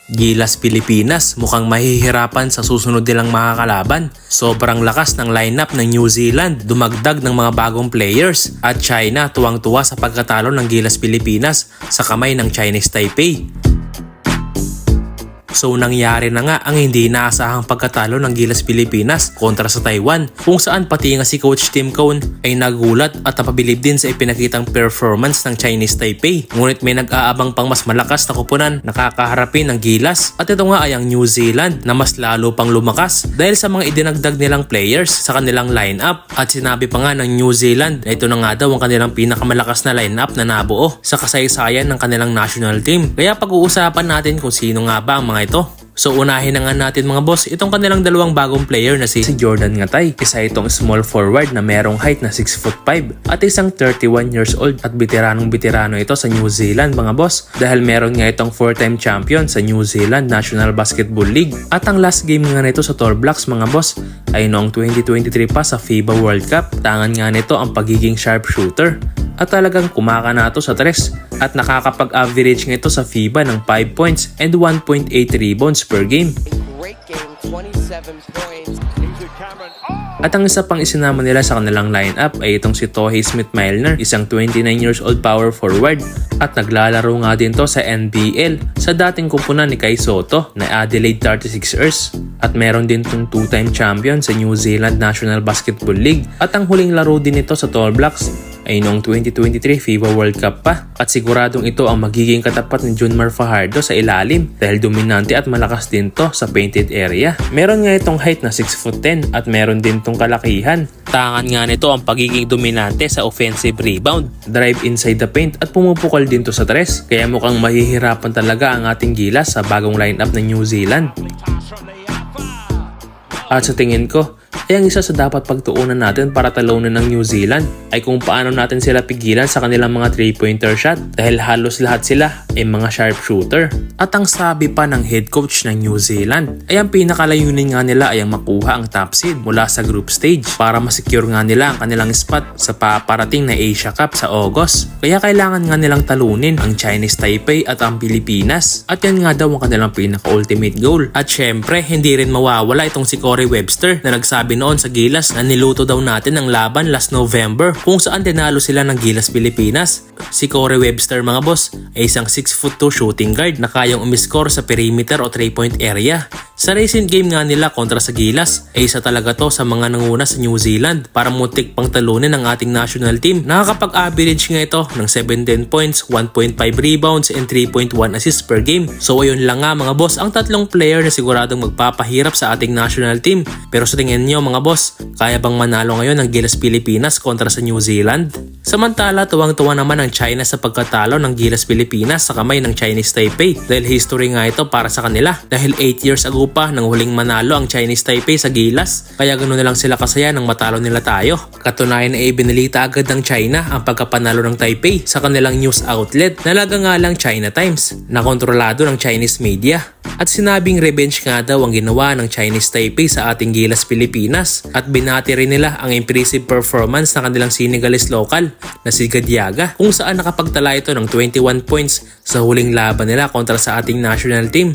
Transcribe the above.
Gilas Pilipinas mukhang mahihirapan sa susunod nilang mga kalaban. Sobrang lakas ng lineup ng New Zealand, dumagdag ng mga bagong players, at China tuwang-tuwa sa pagkatalo ng Gilas Pilipinas sa kamay ng Chinese Taipei. So nangyari na nga ang hindi inaasahang pagkatalo ng Gilas Pilipinas kontra sa Taiwan, kung saan pati nga si Coach Tim Cone ay nagulat at napabilib din sa ipinakitang performance ng Chinese Taipei. Ngunit may nag-aabang pang mas malakas na koponan na kakaharapin ng Gilas, at ito nga ay ang New Zealand na mas lalo pang lumakas dahil sa mga idinagdag nilang players sa kanilang lineup. At sinabi pa nga ng New Zealand na ito na nga daw ang kanilang pinakamalakas na lineup na nabuo sa kasaysayan ng kanilang national team. Kaya pag-uusapan natin kung sino nga ba ang mga ito. So unahin na nga natin mga boss itong kanilang dalawang bagong player na si Jordan Ngatay. Isa itong small forward na merong height na 6'5" at isang 31 years old at veteranong-veterano ito sa New Zealand mga boss, dahil meron nga itong 4-time champion sa New Zealand National Basketball League. At ang last game nga nito sa All Blacks mga boss ay noong 2023 pa sa FIBA World Cup. Tangan nga nito ang pagiging sharpshooter. At talagang kumakanato sa tres at nakakapag-average nga ito sa FIBA ng 5 points and 1.8 rebounds per game. Great game, 27 points. At ang isa pang isinama nila sa kanilang lineup ay itong si Tohei Smith-Milner, isang 29 years old power forward, at naglalaro nga din to sa NBL sa dating kupunan ni Kai Sotto na Adelaide 36ers. At meron din itong 2-time champion sa New Zealand National Basketball League, at ang huling laro din ito sa All Blacks ay noong 2023 FIBA World Cup pa, at siguradong ito ang magiging katapat ni Junmar Fajardo sa ilalim dahil dominante at malakas din to sa painted area. Meron nga itong height na 6'10" at meron din itong kalakihan. Tangan nga nito ang pagiging dominante sa offensive rebound, drive inside the paint at pumupukol din to sa tres, kaya mukhang mahihirapan talaga ang ating Gilas sa bagong lineup ng New Zealand. At sa tingin ko ay ang isa sa dapat pagtuunan natin para talunin ng New Zealand ay kung paano natin sila pigilan sa kanilang mga 3-pointer shot, dahil halos lahat sila ay mga sharpshooter. At ang sabi pa ng head coach ng New Zealand ay ang pinakalayunin nga nila ay ang makuha ang top seed mula sa group stage para masecure nga nila ang kanilang spot sa paparating na Asia Cup sa August. Kaya kailangan nga nilang talunin ang Chinese Taipei at ang Pilipinas, at yan nga daw ang kanilang pinaka-ultimate goal. At syempre hindi rin mawawala itong si Corey Webster na nagsabi noon sa Gilas na niluto daw natin ang laban last November kung saan tinalo sila ng Gilas Pilipinas. Si Corey Webster mga boss ay isang 6'2" shooting guard na kayang umiscore sa perimeter o 3-point area. Sa recent game nga nila kontra sa Gilas ay isa talaga to sa mga nanguna sa New Zealand para muntik pang talunin ng ating national team. Nakakapag-average nga ito ng 17 points, 1.5 rebounds and 3.1 assists per game. So ayun lang nga mga boss ang tatlong player na siguradong magpapahirap sa ating national team. Pero sa tingin nyo mga boss, kaya bang manalo ngayon ng Gilas Pilipinas kontra sa New Zealand? Samantala, tuwang-tuwa naman ang China sa pagkatalo ng Gilas Pilipinas sa kamay ng Chinese Taipei dahil history nga ito para sa kanila, dahil 8 years ago pa nang huling manalo ang Chinese Taipei sa Gilas, kaya ganoon na lang sila kasaya nang matalo nila tayo. Katunayan ay ibinalita agad ng China ang pagkapanalo ng Taipei sa kanilang news outlet na laga nga lang China Times na kontrolado ng Chinese media. At sinabing revenge nga daw ang ginawa ng Chinese Taipei sa ating Gilas Pilipinas, at binati rin nila ang impressive performance ng kanilang Senegalese local na si Gadiaga, kung saan nakapagtala ito ng 21 points sa huling laban nila kontra sa ating national team.